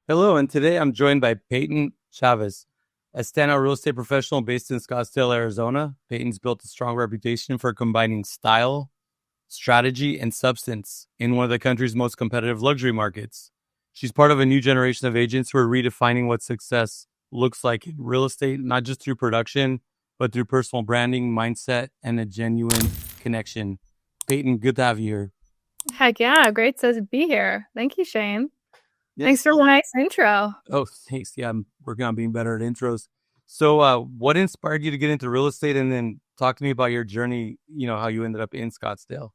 Hello, and today I'm joined by Payton Chavis, a standout real estate professional based in Scottsdale, Arizona. Payton's built a strong reputation for combining style, strategy, and substance in one of the country's most competitive luxury markets. She's part of a new generation of agents who are redefining what success looks like in real estate, not just through production, but through personal branding, mindset, and a genuine connection. Payton, good to have you here. Heck yeah, great to be here. Thank you, Shane. Thanks Yes. for the nice intro. Oh, thanks. Yeah, I'm working on being better at intros. So, what inspired you to get into real estate, and then talk to me about your journey? How you ended up in Scottsdale.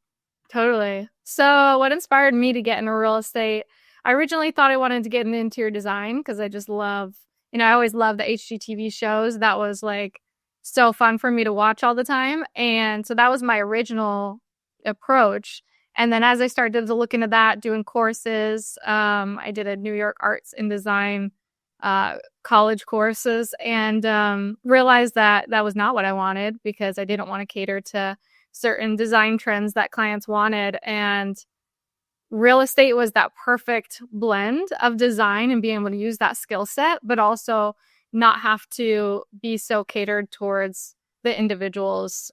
Totally. So, what inspired me to get into real estate? I originally thought I wanted to get into interior design because I just love, I always love the HGTV shows. That was like so fun for me to watch all the time. And so that was my original approach. And then as I started to look into that, doing courses, I did a New York Arts and Design college courses and realized that that was not what I wanted because I didn't want to cater to certain design trends that clients wanted. And real estate was that perfect blend of design and being able to use that skill set, but also not have to be so catered towards the individual's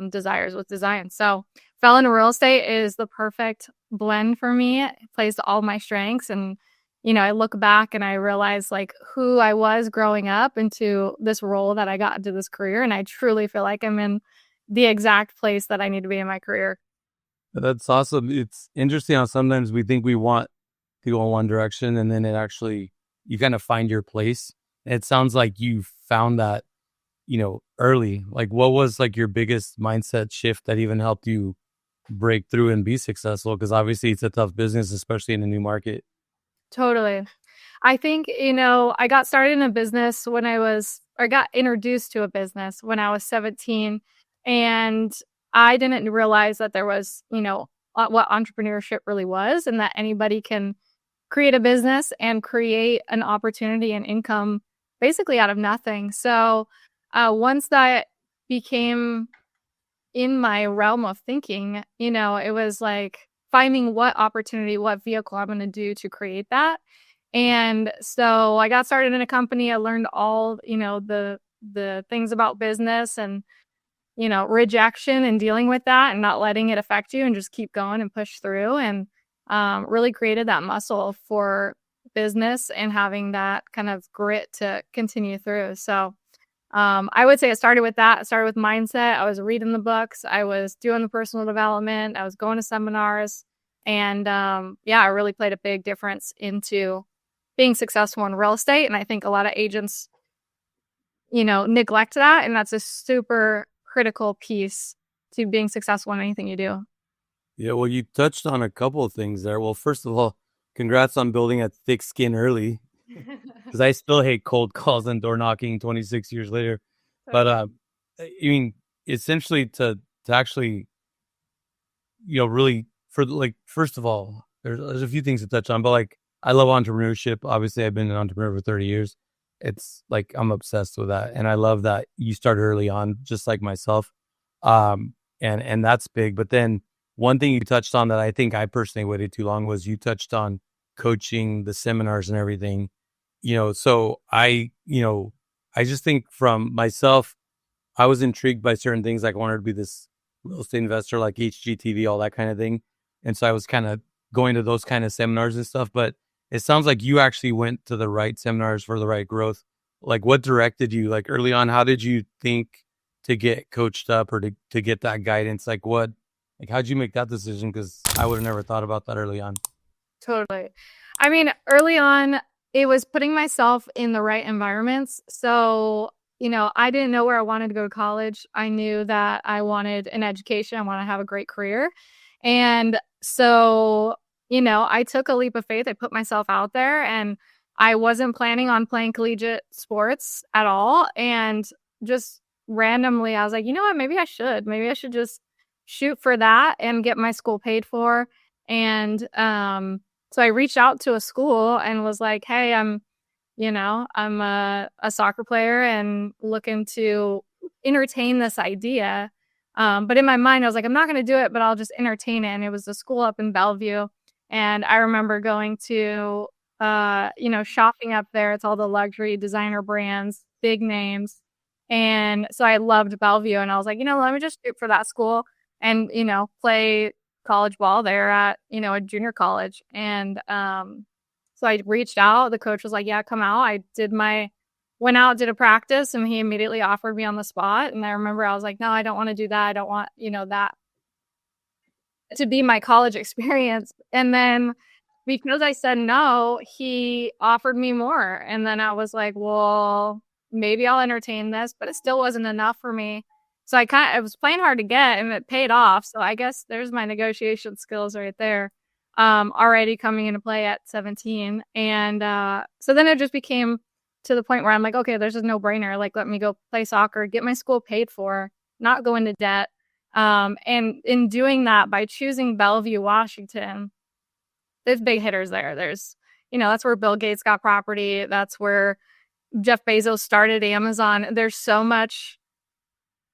desires with design. So fell into real estate is the perfect blend for me. It plays to all my strengths. And, I look back and I realize like who I was growing up into this role that I got into this career. And I truly feel like I'm in the exact place that I need to be in my career. That's awesome. It's interesting how sometimes we think we want to go in one direction, and then you kind of find your place. It sounds like you found that, early. Like, what was like your biggest mindset shift that even helped you break through and be successful? Because obviously it's a tough business, especially in a new market. Totally. I think, I got started in a business or got introduced to a business when I was 17. And I didn't realize that there was, what entrepreneurship really was and that anybody can create a business and create an opportunity and income basically out of nothing. So once that became in my realm of thinking, it was like finding what opportunity, what vehicle I'm going to do to create that. And so I got started in a company. I learned all, the things about business and, rejection and dealing with that and not letting it affect you and just keep going and push through and really created that muscle for business and having that kind of grit to continue through. So I would say it started with that. It started with mindset. I was reading the books. I was doing the personal development. I was going to seminars. And yeah, it really played a big difference into being successful in real estate. And I think a lot of agents, neglect that. And that's a super critical piece to being successful in anything you do. Yeah, well, you touched on a couple of things there. Well, first of all, congrats on building a thick skin early, because I still hate cold calls and door knocking 26 years later. But I mean, essentially to actually, really for like, first of all, there's a few things to touch on, but like, I love entrepreneurship. Obviously, I've been an entrepreneur for 30 years. It's like I'm obsessed with that, and I love that you started early on, just like myself. And that's big. But then one thing you touched on that I think I personally waited too long was you touched on coaching, the seminars and everything. So I just think from myself, I was intrigued by certain things. Like I wanted to be this real estate investor, like HGTV, all that kind of thing. And so I was kind of going to those kind of seminars and stuff. But it sounds like you actually went to the right seminars for the right growth. Like what directed you? Like early on, how did you think to get coached up or to get that guidance? How'd you make that decision? Because I would have never thought about that early on. Totally. I mean, early on, it was putting myself in the right environments. So, I didn't know where I wanted to go to college. I knew that I wanted an education. I want to have a great career. And so, I took a leap of faith. I put myself out there and I wasn't planning on playing collegiate sports at all. And just randomly, I was like, you know what? Maybe I should. Maybe I should just shoot for that and get my school paid for. And so I reached out to a school and was like, hey, I'm a soccer player and looking to entertain this idea. But in my mind, I was like, I'm not going to do it, but I'll just entertain it. And it was a school up in Bellevue. And I remember going to shopping up there. It's all the luxury designer brands, big names. And so I loved Bellevue, and I was like, let me just shoot for that school and, play college ball there at, a junior college. And so I reached out. The coach was like, yeah, come out. Went out, did a practice, and he immediately offered me on the spot. And I remember I was like, no, I don't want to do that. I don't want, that to be my college experience. And then because I said no, he offered me more. And then I was like, well, maybe I'll entertain this, but it still wasn't enough for me. So I was playing hard to get, and it paid off. So I guess there's my negotiation skills right there. Already coming into play at 17. And so then it just became to the point where I'm like, okay, there's a no-brainer. Like, let me go play soccer, get my school paid for, not go into debt. And in doing that, by choosing Bellevue, Washington, there's big hitters there. There's, that's where Bill Gates got property. That's where Jeff Bezos started Amazon. There's so much,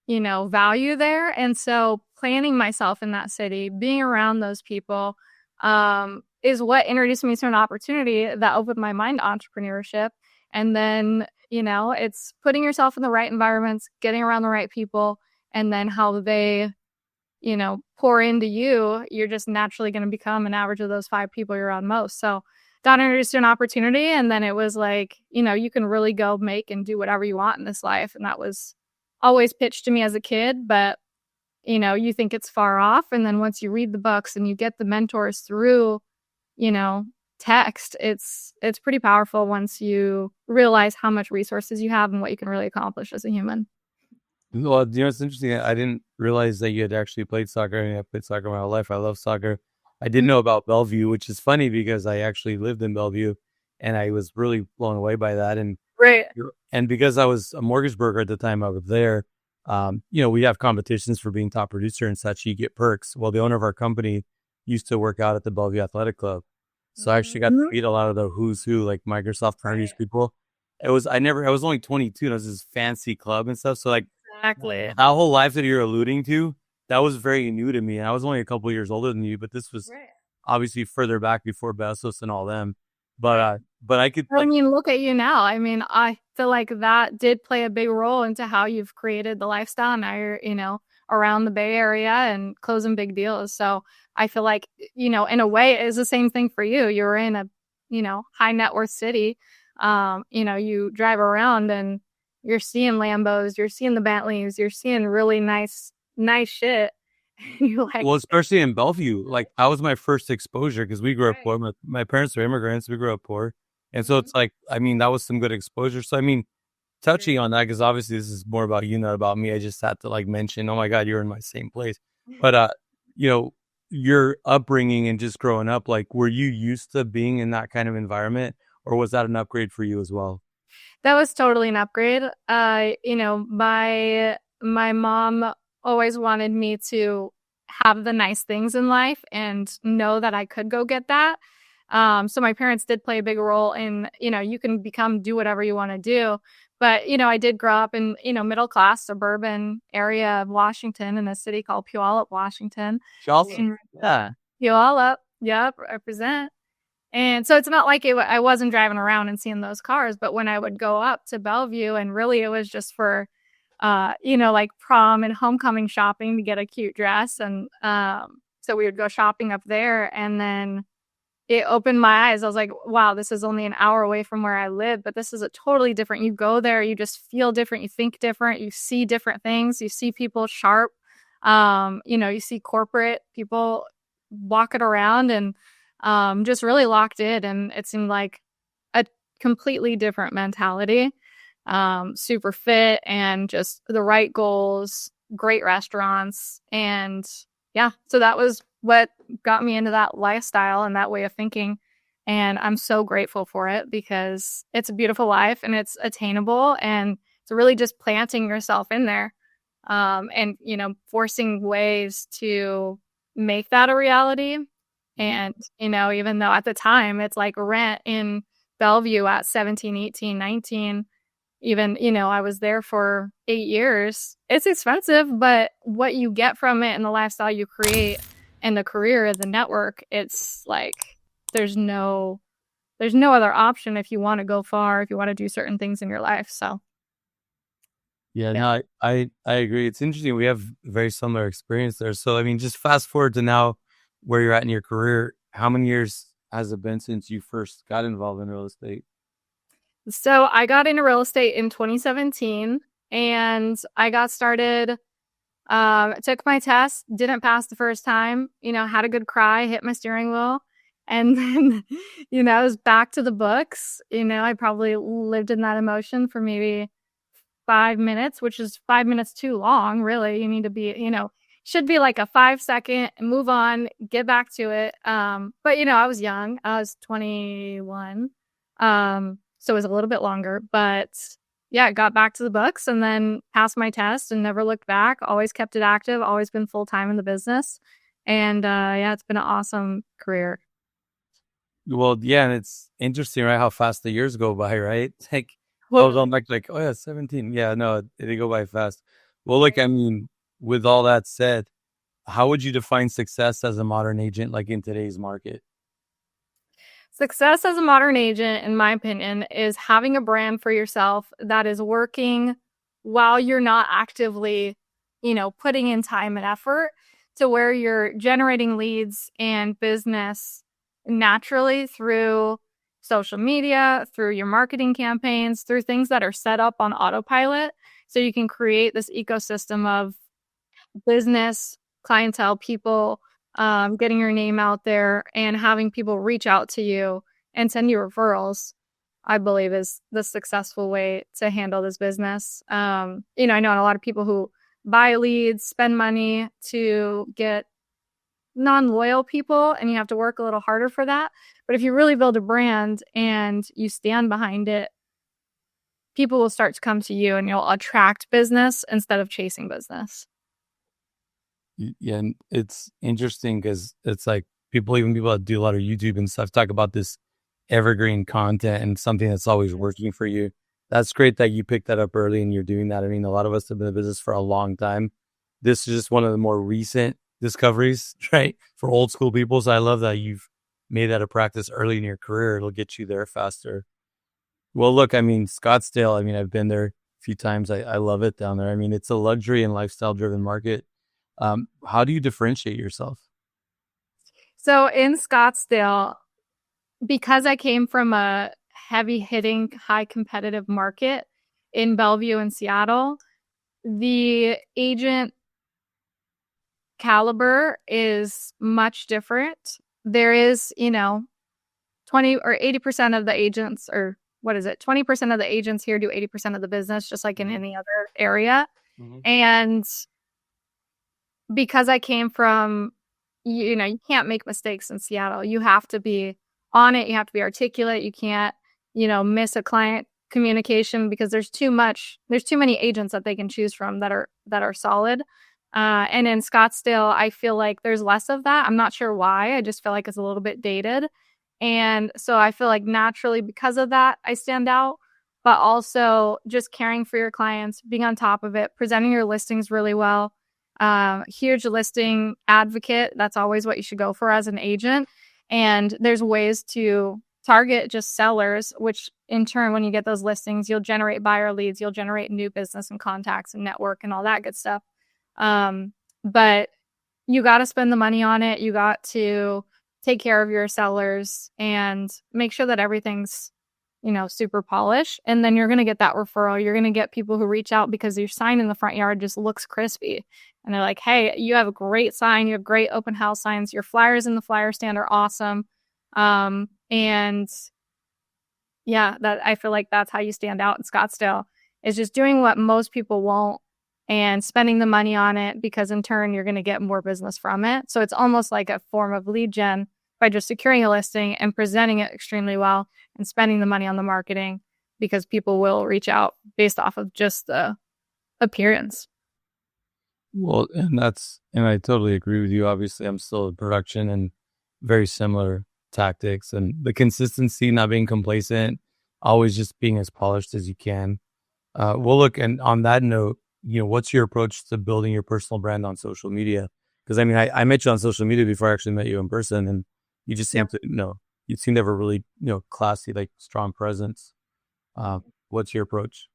value there. And so planning myself in that city, being around those people, is what introduced me to an opportunity that opened my mind to entrepreneurship. And then, it's putting yourself in the right environments, getting around the right people, and then how they, pour into you, you're just naturally going to become an average of those 5 people you're around most. So got introduced to an opportunity, and then it was like, you can really go make and do whatever you want in this life. And that was always pitched to me as a kid, but, you think it's far off. And then once you read the books and you get the mentors through, text, it's pretty powerful once you realize how much resources you have and what you can really accomplish as a human. Well, it's interesting. I didn't realize that you had actually played soccer. I played soccer my whole life. I love soccer. I didn't know about Bellevue, which is funny because I actually lived in Bellevue, and I was really blown away by that. And right. And because I was a mortgage broker at the time I was there, we have competitions for being top producer and such. You get perks. Well, the owner of our company used to work out at the Bellevue Athletic Club. So I actually got to meet a lot of the who's who, like Microsoft Parties people. I was only 22, and it was this fancy club and stuff. So like, exactly, that whole life that you're alluding to, that was very new to me. And I was only a couple years older than you, but this was obviously further back before Bezos and all them. But I could. I mean, look at you now. I mean, I feel like that did play a big role into how you've created the lifestyle. Now you're, around the Bay Area and closing big deals. So I feel like, in a way, it is the same thing for you. You're in a, high net worth city. You drive around and you're seeing Lambos, you're seeing the Bentleys, you're seeing really nice shit. You're like, well, especially in Bellevue, like that was my first exposure because we grew up poor. My parents are immigrants. We grew up poor. And so it's like, I mean, that was some good exposure. So, I mean, touching on that, because obviously this is more about you, not about me. I just had to like mention, oh my God, you're in my same place. But, your upbringing and just growing up, like, were you used to being in that kind of environment, or was that an upgrade for you as well? That was totally an upgrade. My mom always wanted me to have the nice things in life and know that I could go get that. So my parents did play a big role in, you can do whatever you want to do. But, I did grow up in, middle class suburban area of Washington in a city called Puyallup, Washington. Yeah. Puyallup. Yep. Represent. And so it's not like I wasn't driving around and seeing those cars, but when I would go up to Bellevue, and really it was just for, like prom and homecoming shopping to get a cute dress. And so we would go shopping up there, and then it opened my eyes. I was like, wow, this is only an hour away from where I live, but this is a totally different. You go there, you just feel different. You think different. You see different things. You see people sharp. You see corporate people walking around and just really locked in. And it seemed like a completely different mentality. Super fit and just the right goals, great restaurants. And yeah, so that was what got me into that lifestyle and that way of thinking. And I'm so grateful for it because it's a beautiful life and it's attainable, and it's really just planting yourself in there. And, forcing ways to make that a reality. And, even though at the time it's like rent in Bellevue at 17, 18, 19, even, I was there for 8 years. It's expensive, but what you get from it and the lifestyle you create and the career, the network, it's like, there's no there's no other option if you want to go far, if you want to do certain things in your life. So, Yeah, yeah. no, I agree. It's interesting. We have very similar experience there. So, I mean, just fast forward to now where you're at in your career. How many years has it been since you first got involved in real estate? So I got into real estate in 2017 and I got started. Took my test, didn't pass the first time, had a good cry, hit my steering wheel. And then, I was back to the books. I probably lived in that emotion for maybe 5 minutes, which is 5 minutes too long, really. You need to be, should be like a 5 second, move on, get back to it. But I was young. I was 21. So it was a little bit longer, but yeah, got back to the books and then passed my test and never looked back. Always kept it active, always been full time in the business. And yeah, it's been an awesome career. Well, yeah, and it's interesting, right? How fast the years go by, right? Like, I was Well, on like, oh yeah, 17. Yeah, no, they go by fast. Well, look, I mean, with all that said, how would you define success as a modern agent, like in today's market? success as a modern agent, in my opinion, is having a brand for yourself that is working while you're not actively, putting in time and effort to where you're generating leads and business naturally through social media, through your marketing campaigns, through things that are set up on autopilot. So you can create this ecosystem of business, clientele, people, getting your name out there and having people reach out to you and send you referrals, I believe is the successful way to handle this business. I know a lot of people who buy leads, spend money to get non-loyal people, and you have to work a little harder for that. But if you really build a brand and you stand behind it, people will start to come to you and you'll attract business instead of chasing business. Yeah, and it's interesting because it's like people that do a lot of YouTube and stuff talk about this evergreen content and something that's always working for you. That's great that you picked that up early and you're doing that. I mean, a lot of us have been in the business for a long time. This is just one of the more recent discoveries, right? For old school people. So I love that you've made that a practice early in your career. It'll get you there faster. Well, look, I mean, Scottsdale, I mean, I've been there a few times. I love it down there. I mean, it's a luxury and lifestyle driven market. How do you differentiate yourself? So in Scottsdale, because I came from a heavy hitting, high competitive market in Bellevue and Seattle, the agent caliber is much different. There is, 20 or 80% of the agents, or what is it? 20% of the agents here do 80% of the business, just like in any other area. Mm-hmm. And because I came from, you can't make mistakes in Seattle. You have to be on it. You have to be articulate. You can't, miss a client communication because there's too many agents that they can choose from that are solid. And in Scottsdale, I feel like there's less of that. I'm not sure why. I just feel like it's a little bit dated. And so I feel like naturally because of that, I stand out, but also just caring for your clients, being on top of it, presenting your listings really well. Huge listing advocate. That's always what you should go for as an agent. And there's ways to target just sellers, which in turn, when you get those listings, you'll generate buyer leads, you'll generate new business and contacts and network and all that good stuff. But you got to spend the money on it. You got to take care of your sellers and make sure that everything's, super polished. And then you're going to get that referral. You're going to get people who reach out because your sign in the front yard just looks crispy. And they're like, hey, you have a great sign. You have great open house signs. Your flyers in the flyer stand are awesome. And yeah, that I feel like that's how you stand out in Scottsdale, is just doing what most people won't and spending the money on it, because in turn you're going to get more business from it. So it's almost like a form of lead gen by just securing a listing and presenting it extremely well and spending the money on the marketing, because people will reach out based off of just the appearance. Well, and I totally agree with you. Obviously, I'm still in production and very similar tactics and the consistency, not being complacent, always just being as polished as you can. Well, look, and on that note, what's your approach to building your personal brand on social media? Because I mean, I met you on social media before I actually met you in person, and you just seem to know. you seem to have a really, classy, like strong presence. What's your approach?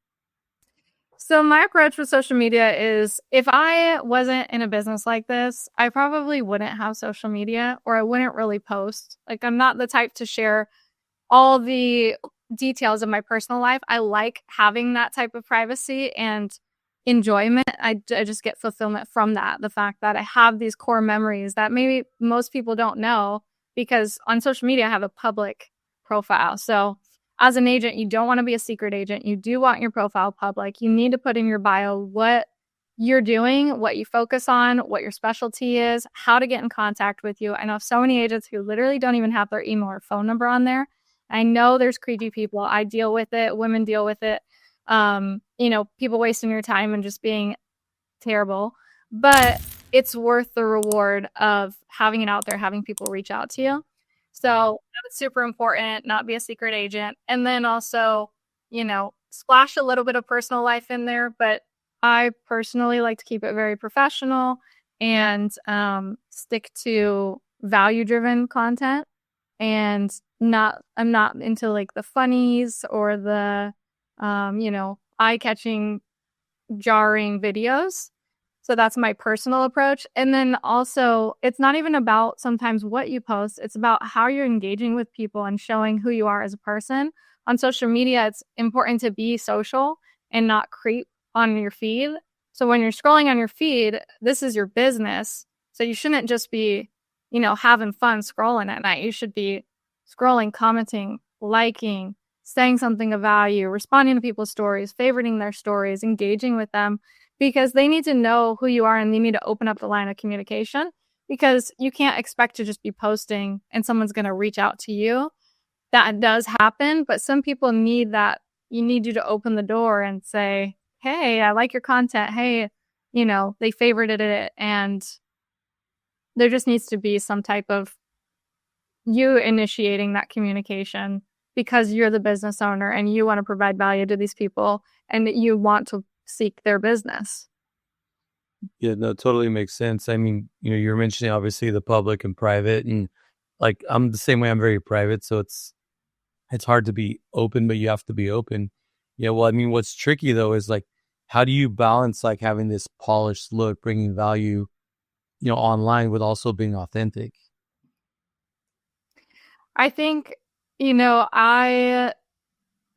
So my approach with social media is if I wasn't in a business like this, I probably wouldn't have social media or I wouldn't really post. Like I'm not the type to share all the details of my personal life. I like having that type of privacy and enjoyment. I just get fulfillment from that. The fact that I have these core memories that maybe most people don't know because on social media, I have a public profile. So as an agent, you don't want to be a secret agent. You do want your profile public. You need to put in your bio what you're doing, what you focus on, what your specialty is, how to get in contact with you. I know so many agents who literally don't even have their email or phone number on there. I know there's creepy people. I deal with it. Women deal with it. People wasting your time and just being terrible. But it's worth the reward of having it out there, having people reach out to you. So that's super important, not be a secret agent. And then also, splash a little bit of personal life in there. But I personally like to keep it very professional and stick to value driven content and I'm not into like the funnies or the eye-catching jarring videos. So that's my personal approach. And then also, it's not even about sometimes what you post, it's about how you're engaging with people and showing who you are as a person. On social media, it's important to be social and not creep on your feed. So when you're scrolling on your feed, this is your business. So you shouldn't just be, having fun scrolling at night. You should be scrolling, commenting, liking, saying something of value, responding to people's stories, favoriting their stories, engaging with them because they need to know who you are and they need to open up the line of communication because you can't expect to just be posting and someone's going to reach out to you. That does happen, but some people need that. You need you to open the door and say, hey, I like your content. Hey, they favorited it. And there just needs to be some type of you initiating that communication because you're the business owner and you want to provide value to these people and you want to seek their business. Yeah, no, totally makes sense. I mean, you're mentioning obviously the public and private, and like I'm the same way. I'm very private, so it's hard to be open, but you have to be open. Yeah, well, I mean, what's tricky though is like, how do you balance like having this polished look, bringing value, online with also being authentic? I think, I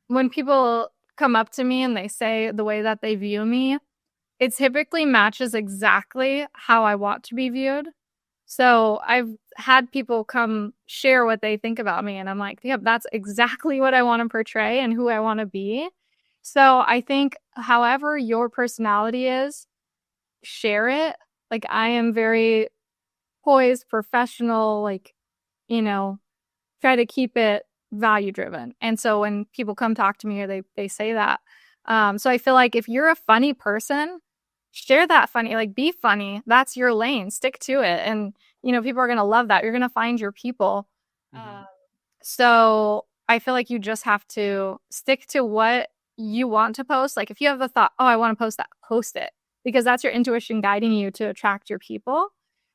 when people come up to me and they say the way that they view me, it typically matches exactly how I want to be viewed. So I've had people come share what they think about me, and I'm like, yep, that's exactly what I want to portray and who I want to be. So I think, however your personality is, share it. Like I am very poised, professional, like, you know, try to keep it value driven. And so when people come talk to me or they say that. So I feel like if you're a funny person, share that funny, like be funny. That's your lane. Stick to it. And people are gonna love that. You're gonna find your people. Mhm. So I feel like you just have to stick to what you want to post. Like if you have the thought, oh, I want to post that, post it because that's your intuition guiding you to attract your people.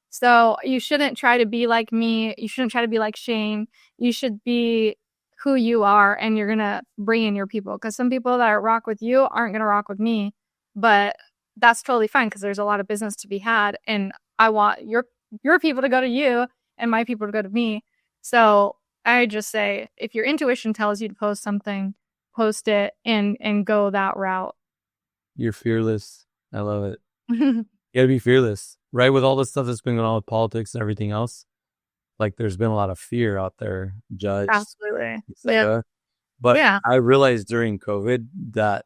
So you shouldn't try to be like me. You shouldn't try to be like Shane. You should be who you are and you're going to bring in your people because some people that rock with you aren't going to rock with me. But that's totally fine because there's a lot of business to be had and I want your people to go to you and my people to go to me. So I just say if your intuition tells you to post something, post it and go that route. You're fearless. I love it. You gotta be fearless, right? With all the stuff that's been going on with politics and everything else, like there's been a lot of fear out there, judged, Absolutely. Yeah. etc. But Yeah. I realized during COVID that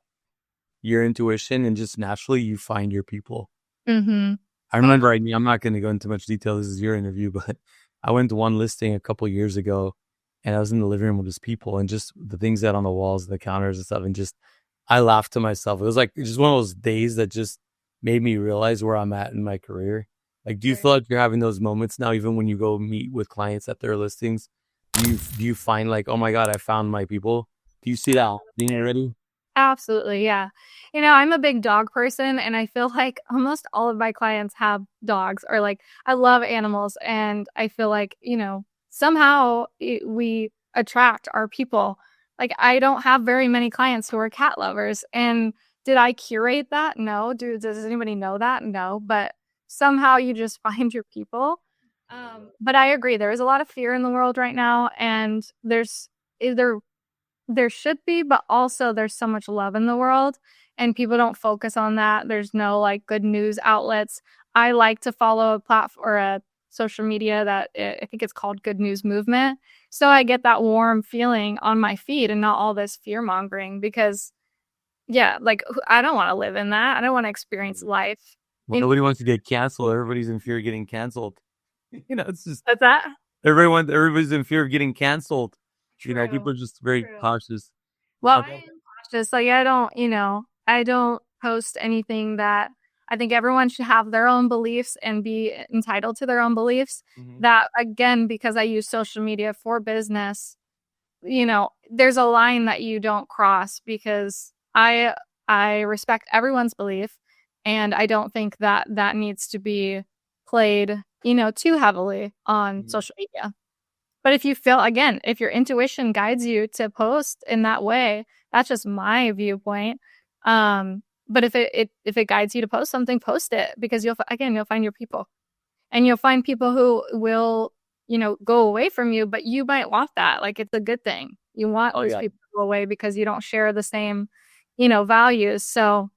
your intuition and just naturally you find your people. Mhm. I remember, I mean, I'm not going to go into much detail. This is your interview, but I went to one listing a couple years ago and I was in the living room with his people and just the things that on the walls, the counters and stuff. And just, I laughed to myself. It was like, just one of those days that just made me realize where I'm at in my career. Like, do you Right. feel like you're having those moments now, even when you go meet with clients at their listings? Do you find like, oh my God, I found my people? Do you see that happening already? Absolutely, yeah. I'm a big dog person, and I feel like almost all of my clients have dogs or, like, I love animals, and I feel like, somehow we attract our people. Like, I don't have very many clients who are cat lovers. And did I curate that? No. Does anybody know that? No. But somehow you just find your people. But I agree. There is a lot of fear in the world right now, and either there should be, but also there's so much love in the world, and people don't focus on that. There's no like good news outlets. I like to follow a platform or a social media that I think it's called Good News Movement. So I get that warm feeling on my feed and not all this fear mongering because, yeah, like I don't want to live in that. I don't want to experience life. Well, nobody wants to get canceled. Everybody's in fear of getting canceled. It's just What's that? everybody's in fear of getting canceled. True. People are just very cautious. Well, I am cautious. Like, I don't post anything that I think everyone should have their own beliefs and be entitled to their own beliefs. That, again, because I use social media for business, there's a line that you don't cross because I respect everyone's belief, and I don't think that needs to be played, too heavily on social media. But if you feel, again, if your intuition guides you to post in that way, that's just my viewpoint. But if it guides you to post something, post it, because you'll find your people, and you'll find people who will, go away from you, but you might want that. Like, it's a good thing. You want these people to go away because you don't share the same, values. So,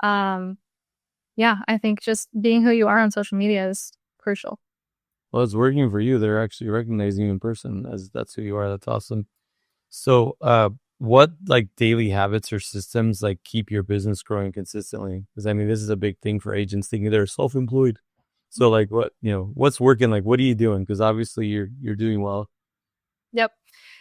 yeah, I think just being who you are on social media is crucial. Well, it's working for you. They're actually recognizing you in person as that's who you are. That's awesome. So, what like daily habits or systems like keep your business growing consistently? Because I mean, this is a big thing for agents thinking they're self-employed. So, like, what's working? Like, what are you doing? Because obviously, you're doing well. Yep.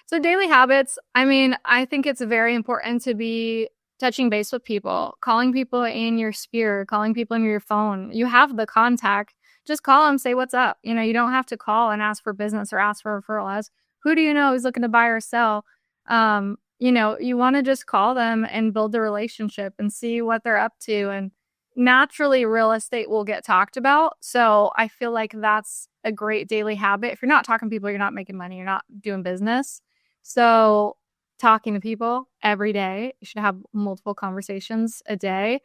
So daily habits. I mean, I think it's very important to be touching base with people, calling people in your sphere, calling people in your phone. You have the contact. Just call them, say what's up. You don't have to call and ask for business or ask for referral. Ask, who do you know who's looking to buy or sell? You want to just call them and build the relationship and see what they're up to. And naturally, real estate will get talked about. So I feel like that's a great daily habit. If you're not talking to people, you're not making money, you're not doing business. So talking to people every day, you should have multiple conversations a day.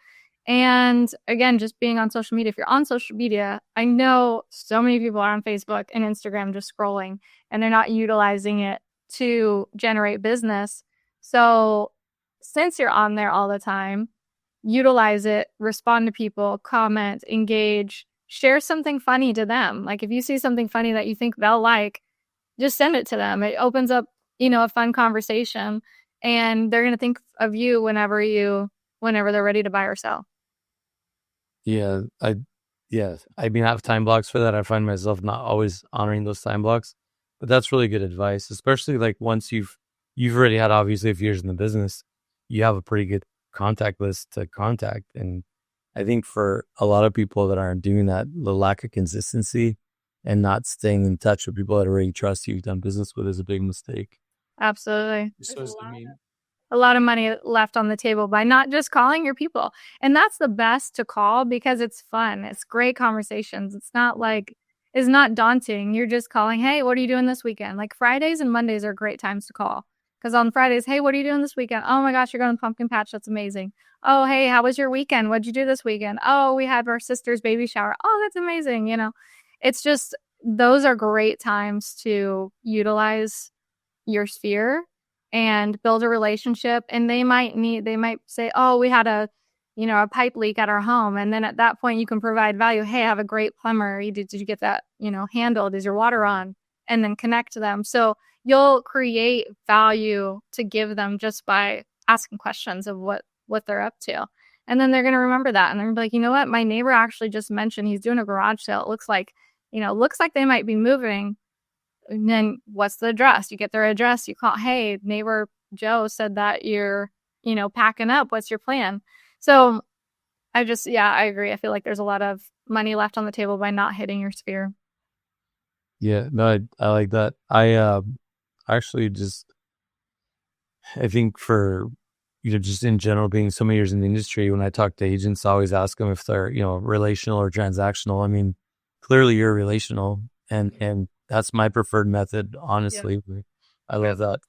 And again, just being on social media. If you're on social media, I know so many people are on Facebook and Instagram just scrolling, and they're not utilizing it to generate business. So since you're on there all the time, utilize it, respond to people, comment, engage, share something funny to them. Like, if you see something funny that you think they'll like, just send it to them. It opens up, a fun conversation, and they're going to think of you whenever they're ready to buy or sell. Yeah, I mean, I have time blocks for that. I find myself not always honoring those time blocks, but that's really good advice, especially like once you've already had obviously a few years in the business, you have a pretty good contact list to contact. And I think for a lot of people that aren't doing that, the lack of consistency and not staying in touch with people that already trust you've done business with is a big mistake. Absolutely. A lot of money left on the table by not just calling your people. And that's the best to call because it's fun. It's great conversations. It's not daunting. You're just calling, hey, what are you doing this weekend? Like, Fridays and Mondays are great times to call. Because on Fridays, hey, what are you doing this weekend? Oh my gosh, you're going to pumpkin patch. That's amazing. Oh, hey, how was your weekend? What'd you do this weekend? Oh, we had our sister's baby shower. Oh, that's amazing. It's just, those are great times to utilize your sphere and build a relationship. And they might say, oh, we had a pipe leak at our home. And then at that point you can provide value. Hey, I have a great plumber. Did you get that, handled? Is your water on? And then connect to them. So you'll create value to give them just by asking questions of what they're up to. And then they're going to remember that. And they're going to be like, you know what? My neighbor actually just mentioned he's doing a garage sale. It looks like they might be moving. And then what's the address? You get their address. You call, hey, neighbor Joe said that you're, packing up. What's your plan? So I agree. I feel like there's a lot of money left on the table by not hitting your sphere. Yeah, no, I like that. I actually I think for, just in general, being so many years in the industry, when I talk to agents, I always ask them if they're, relational or transactional. I mean, clearly you're relational, and That's my preferred method, Yep. honestly. I love that.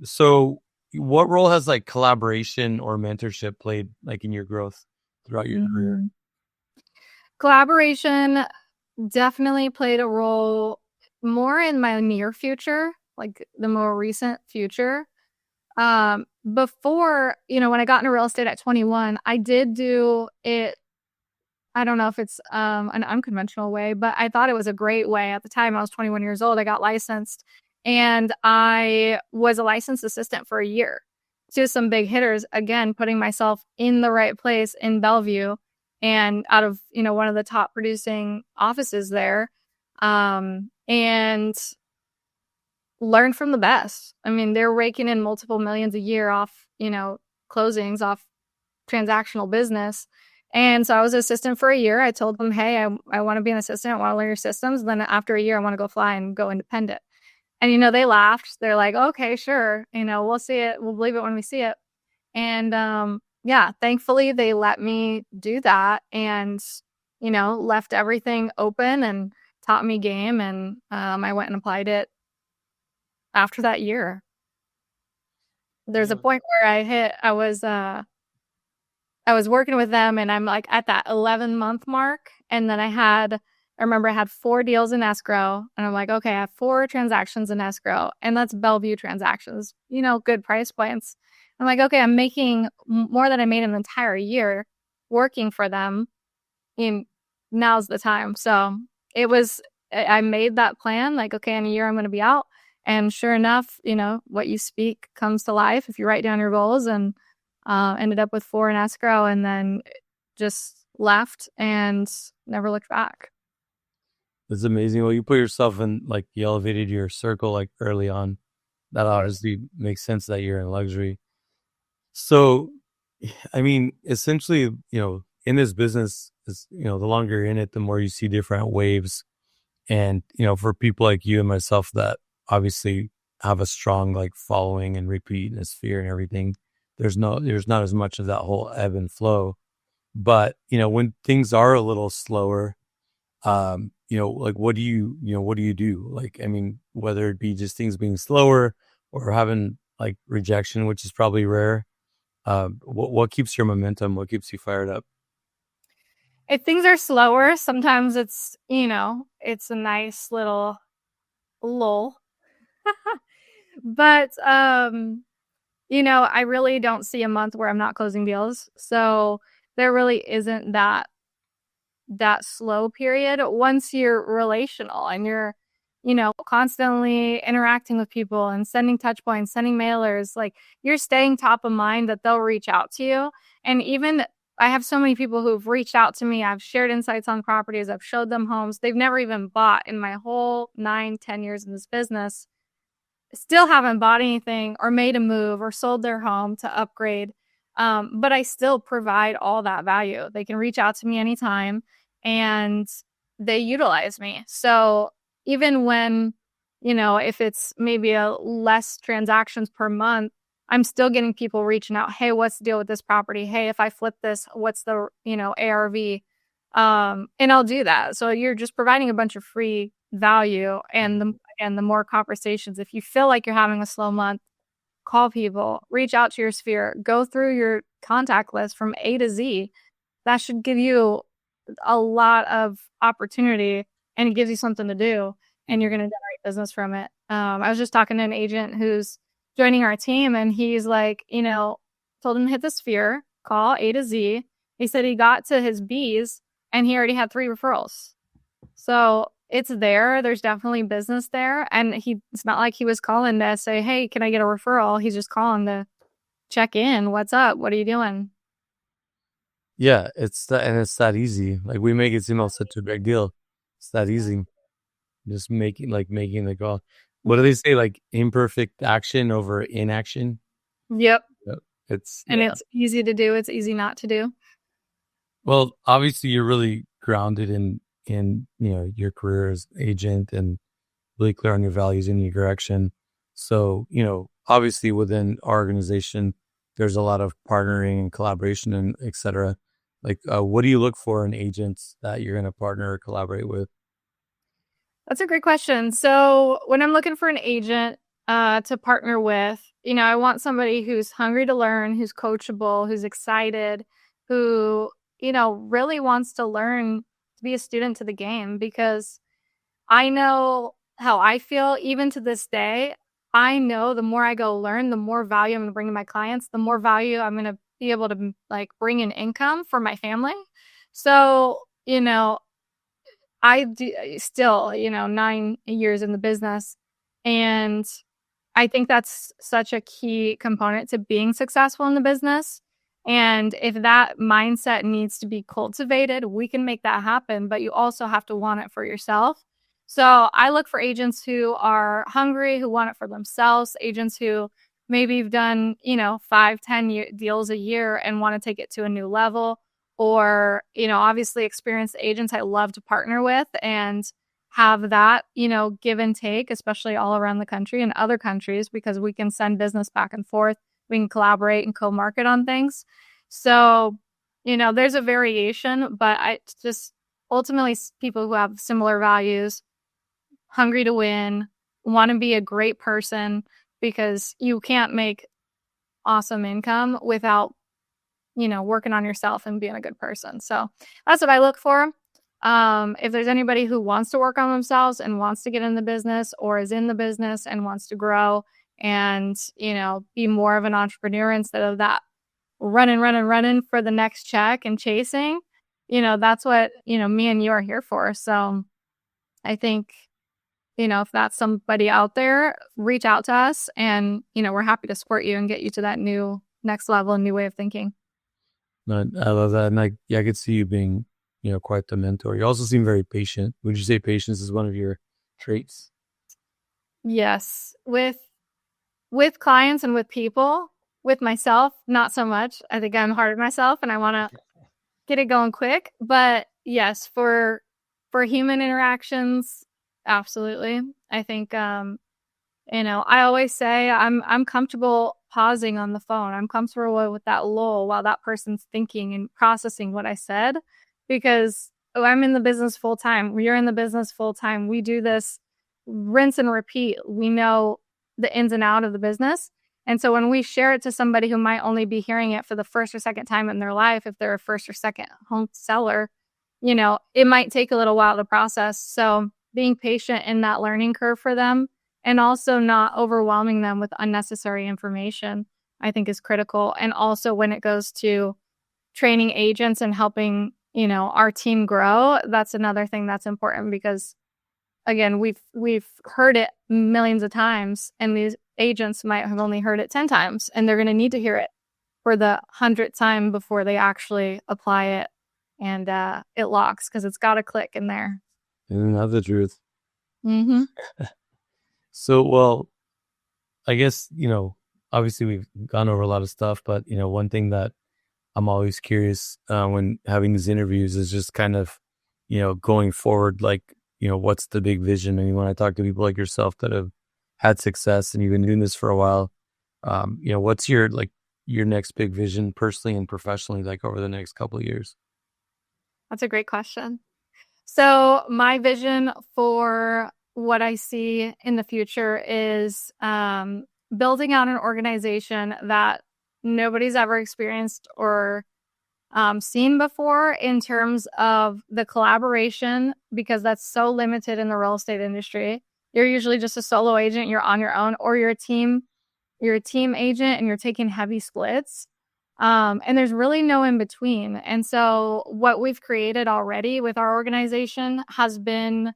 So what role has like collaboration or mentorship played like in your growth throughout your career? Collaboration definitely played a role more in my near future, like the more recent future. Before, when I got into real estate at 21, I did do it. I don't know if it's an unconventional way, but I thought it was a great way. At the time, I was 21 years old. I got licensed and I was a licensed assistant for a year to some big hitters. Again, putting myself in the right place in Bellevue and out of, one of the top producing offices there. And learn from the best. I mean, they're raking in multiple millions a year off, closings off transactional business. And so I was an assistant for a year. I told them, hey, I want to be an assistant. I want to learn your systems. And then after a year, I want to go fly and go independent. And, they laughed. They're like, okay, sure. We'll see it. We'll believe it when we see it. And yeah, thankfully they let me do that and, left everything open and taught me game. And I went and applied it after that year. There's a Yeah. point where I was working with them and I'm like at that 11-month mark. And then I remember I had 4 deals in escrow and I'm like, okay, I have 4 transactions in escrow and that's Bellevue transactions, good price points. I'm like, okay, I'm making more than I made in an entire year working for them. And now's the time. So I made that plan like, okay, in a year I'm going to be out. And sure enough, what you speak comes to life if you write down your goals, and ended up with 4 in escrow and then just left and never looked back. It's amazing. Well, you put yourself in like you elevated your circle like early on. That obviously makes sense that you're in luxury. So, I mean, essentially, in this business, is the longer you're in it, the more you see different waves. And for people like you and myself that obviously have a strong like following and repeat and sphere and everything, there's not as much of that whole ebb and flow. But when things are a little slower, like what do you do? Like, I mean, whether it be just things being slower or having like rejection, which is probably rare. What keeps your momentum? What keeps you fired up? If things are slower, sometimes it's a nice little lull. But I really don't see a month where I'm not closing deals. So there really isn't that slow period once you're relational and you're constantly interacting with people and sending touch points, sending mailers, like you're staying top of mind that they'll reach out to you. And even I have so many people who've reached out to me. I've shared insights on properties. I've showed them homes they've never even bought in my whole 9-10 years in this business, still haven't bought anything or made a move or sold their home to upgrade. But I still provide all that value. They can reach out to me anytime and they utilize me. So even when, if it's maybe a less transactions per month, I'm still getting people reaching out. Hey, what's the deal with this property? Hey, if I flip this, what's the, ARV? And I'll do that. So you're just providing a bunch of free value and the more conversations. If you feel like you're having a slow month, call people, reach out to your sphere, go through your contact list from A to Z. That should give you a lot of opportunity and it gives you something to do and you're going to generate business from it. I was just talking to an agent who's joining our team and he's like, told him to hit the sphere, call A to Z. He said he got to his B's and he already had 3 referrals. So it's there. There's definitely business there. And it's not like he was calling to say, hey, can I get a referral? He's just calling to check in. What's up? What are you doing? Yeah, it's that easy. Like we make it seem like such a big deal. It's that easy. Just making the call. What do they say? Like imperfect action over inaction. Yep. Yep. It's And yeah. it's easy to do. It's easy not to do. Well, obviously you're really grounded in your career as agent and really clear on your values and your direction. So, obviously within our organization, there's a lot of partnering and collaboration and et cetera. Like, what do you look for in agents that you're going to partner or collaborate with? That's a great question. So when I'm looking for an agent to partner with, I want somebody who's hungry to learn, who's coachable, who's excited, who, really wants to learn to be a student to the game, because I know how I feel even to this day. I know the more I go learn, the more value I'm going to bring to my clients, the more value I'm going to be able to like bring in income for my family. So, I do still, 9 years in the business. And I think that's such a key component to being successful in the business. And if that mindset needs to be cultivated, we can make that happen, but you also have to want it for yourself. So I look for agents who are hungry, who want it for themselves, agents who maybe have done, 5, 10 deals a year and want to take it to a new level, or, obviously experienced agents I love to partner with and have that, give and take, especially all around the country and other countries, because we can send business back and forth. We can collaborate and co-market on things. So, there's a variation, but I just ultimately people who have similar values, hungry to win, want to be a great person, because you can't make awesome income without working on yourself and being a good person. So that's what I look for. If there's anybody who wants to work on themselves and wants to get in the business or is in the business and wants to grow and, be more of an entrepreneur instead of that running for the next check and chasing, that's what, me and you are here for. So I think, if that's somebody out there, reach out to us and, we're happy to support you and get you to that new next level and new way of thinking. I love that. And I could see you being, quite the mentor. You also seem very patient. Would you say patience is one of your traits? Yes. With clients and with people, with myself, not so much. I think I'm hard on myself and I want to get it going quick. But yes, for human interactions, absolutely. I think I always say I'm comfortable pausing on the phone. I'm comfortable with that lull while that person's thinking and processing what I said, because I'm in the business full time. You're in the business full time. We do this rinse and repeat. We know the ins and out of the business. And so when we share it to somebody who might only be hearing it for the first or second time in their life, if they're a first or second home seller, it might take a little while to process. So being patient in that learning curve for them and also not overwhelming them with unnecessary information, I think is critical. And also when it goes to training agents and helping, our team grow, that's another thing that's important, because again, we've heard it millions of times and these agents might have only heard it 10 times and they're going to need to hear it for the 100th time before they actually apply it and it locks, because it's got to click in there. Isn't that the truth? Mm-hmm. So, well, I guess, obviously we've gone over a lot of stuff, but, one thing that I'm always curious when having these interviews is just kind of, going forward, like, what's the big vision? I mean, when I talk to people like yourself that have had success and you've been doing this for a while, what's your next big vision personally and professionally, like over the next couple of years? That's a great question. So my vision for what I see in the future is building out an organization that nobody's ever experienced or seen before, in terms of the collaboration, because that's so limited in the real estate industry. You're usually just a solo agent, you're on your own, or you're a team agent and you're taking heavy splits. And there's really no in between. And so what we've created already with our organization has been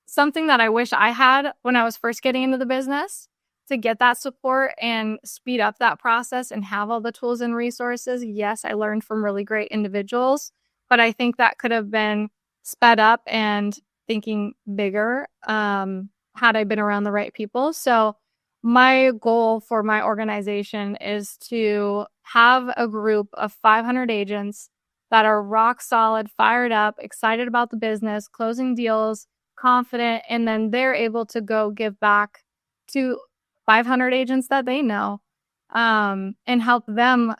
something that I wish I had when I was first getting into the business, to get that support and speed up that process and have all the tools and resources. Yes, I learned from really great individuals, but I think that could have been sped up and thinking bigger had I been around the right people. So my goal for my organization is to have a group of 500 agents that are rock solid, fired up, excited about the business, closing deals, confident, and then they're able to go give back to 500 agents that they know, and help them,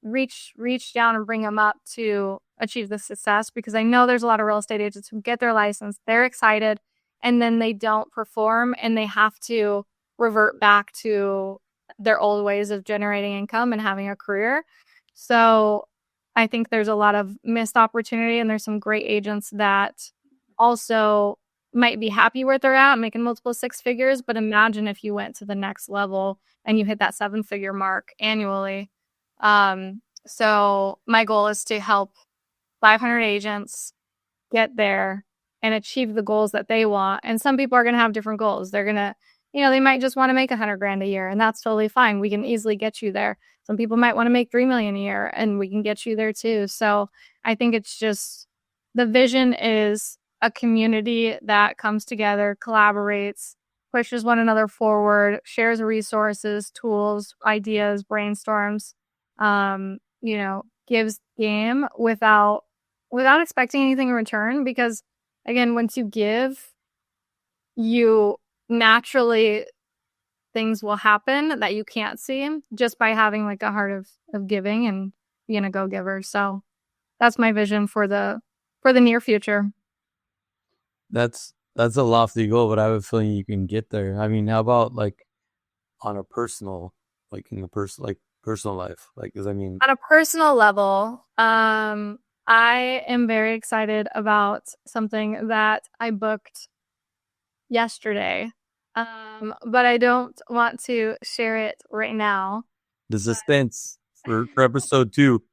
reach down and bring them up to achieve the success, because I know there's a lot of real estate agents who get their license, they're excited, and then they don't perform and they have to revert back to their old ways of generating income and having a career. So I think there's a lot of missed opportunity, and there's some great agents that also might be happy where they're at, making multiple six figures. But imagine if you went to the next level and you hit that 7-figure mark annually. So my goal is to help 500 agents get there and achieve the goals that they want. And some people are going to have different goals. They're going to, they might just want to make 100 grand a year, and that's totally fine. We can easily get you there. Some people might want to make 3 million a year, and we can get you there too. So I think it's just, the vision is a community that comes together, collaborates, pushes one another forward, shares resources, tools, ideas, brainstorms, gives game without expecting anything in return. Because again, once you give, you naturally, things will happen that you can't see just by having like a heart of giving and being a go-giver. So that's my vision for the near future. That's a lofty goal, but I have a feeling you can get there. I mean, how about like on a personal, like in the personal life? Like, because I mean, on a personal level, I am very excited about something that I booked yesterday. But I don't want to share it right now. the suspense for episode 2.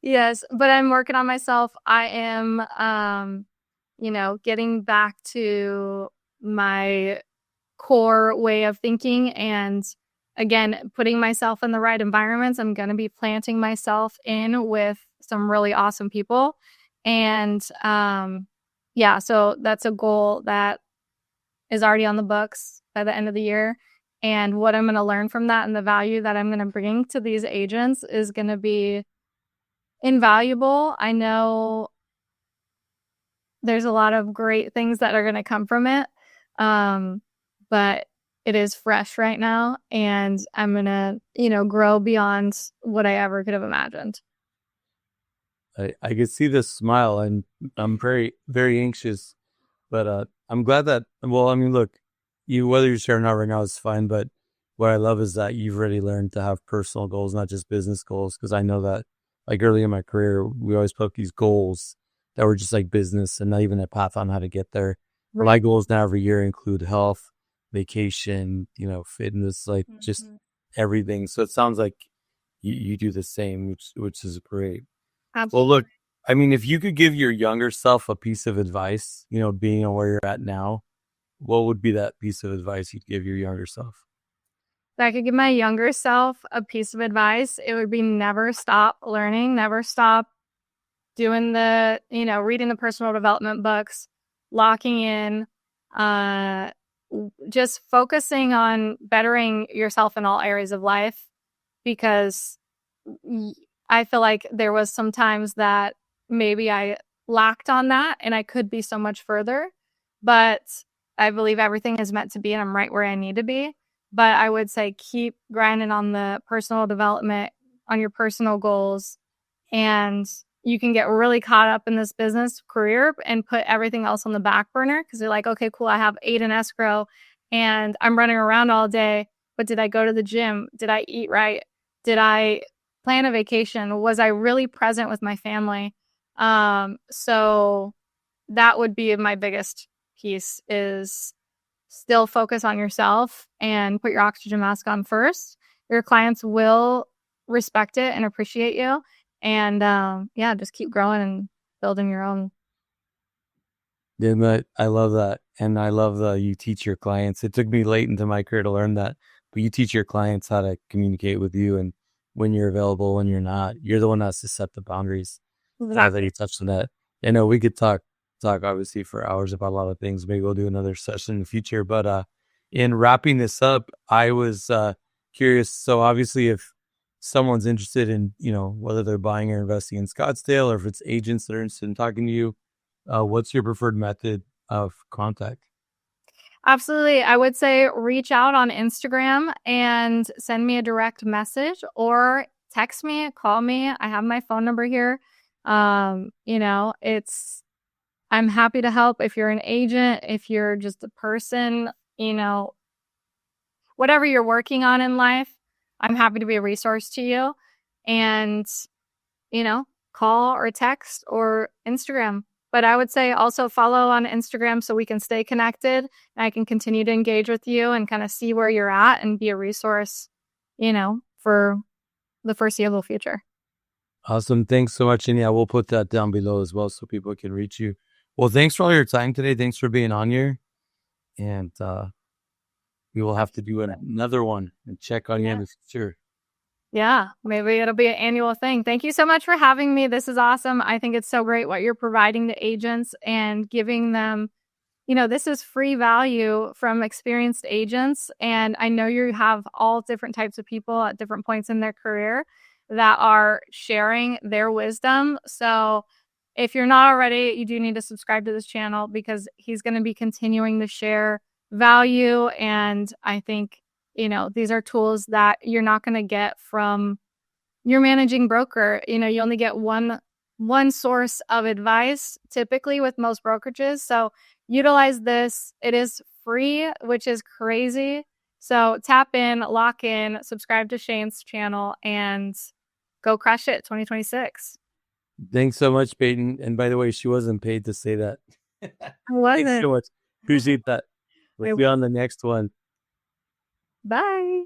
Yes, but I'm working on myself. I am, getting back to my core way of thinking, and again, putting myself in the right environments. I'm going to be planting myself in with some really awesome people. And so that's a goal that is already on the books by the end of the year. And what I'm going to learn from that and the value that I'm going to bring to these agents is going to be invaluable. I know there's a lot of great things that are going to come from it. But it is fresh right now, and I'm going to, grow beyond what I ever could have imagined. I could see the smile, and I'm very, very anxious, but I'm glad that, well, I mean, look, whether you're sharing or not right now is fine, but what I love is that you've already learned to have personal goals, not just business goals, because I know that, like, early in my career, we always put these goals that were just like business and not even a path on how to get there. Right. My goals now every year include health, vacation, fitness, like just everything. So it sounds like you do the same, which is great. Absolutely. Well, look, I mean, if you could give your younger self a piece of advice, being where you're at now, what would be that piece of advice you'd give your younger self? If I could give my younger self a piece of advice, it would be never stop learning, never stop doing reading the personal development books, locking in, just focusing on bettering yourself in all areas of life. Because I feel like there was some times that maybe I lacked on that and I could be so much further, but I believe everything is meant to be and I'm right where I need to be. But I would say keep grinding on the personal development, on your personal goals, and you can get really caught up in this business career and put everything else on the back burner because you're like, okay, cool, I have 8 in escrow and I'm running around all day, but did I go to the gym? Did I eat right? Did I plan a vacation? Was I really present with my family? So that would be my biggest piece, is still focus on yourself and put your oxygen mask on first. Your clients will respect it and appreciate you. And just keep growing and building your own. Yeah, I love that. And I love that you teach your clients. It took me late into my career to learn that, but you teach your clients how to communicate with you and when you're available, when you're not. You're the one that has to set the boundaries. Exactly. That you touched on that. I know we could talk obviously for hours about a lot of things. Maybe we'll do another session in the future. But in wrapping this up, I was curious. So obviously if someone's interested in, whether they're buying or investing in Scottsdale, or if it's agents that are interested in talking to you, what's your preferred method of contact? Absolutely. I would say reach out on Instagram and send me a direct message, or text me, call me. I have my phone number here. You know, I'm happy to help if you're an agent, if you're just a person, you know, whatever you're working on in life, I'm happy to be a resource to you. And, you know, call or text or Instagram. But I would say also follow on Instagram so we can stay connected and I can continue to engage with you and kind of see where you're at and be a resource, you know, for the foreseeable future. Awesome. Thanks so much. And yeah, we'll put that down below as well so people can reach you. Well, thanks for all your time today. Thanks for being on here. And we will have to do another one and check on you in the future. Yeah, maybe it'll be an annual thing. Thank you so much for having me. This is awesome. I think it's so great what you're providing to agents and giving them, you know, this is free value from experienced agents. And I know you have all different types of people at different points in their career that are sharing their wisdom. So if you're not already, you do need to subscribe to this channel because he's going to be continuing to share value. And I think, you know, these are tools that you're not going to get from your managing broker. You know, you only get one source of advice typically with most brokerages. So utilize this. It is free, which is crazy. So tap in, lock in, subscribe to Shanne's channel, and go crush it 2026. Thanks so much, Payton. And by the way, she wasn't paid to say that. Was Thanks it? so much. Appreciate that. We'll see you on the next one. Bye.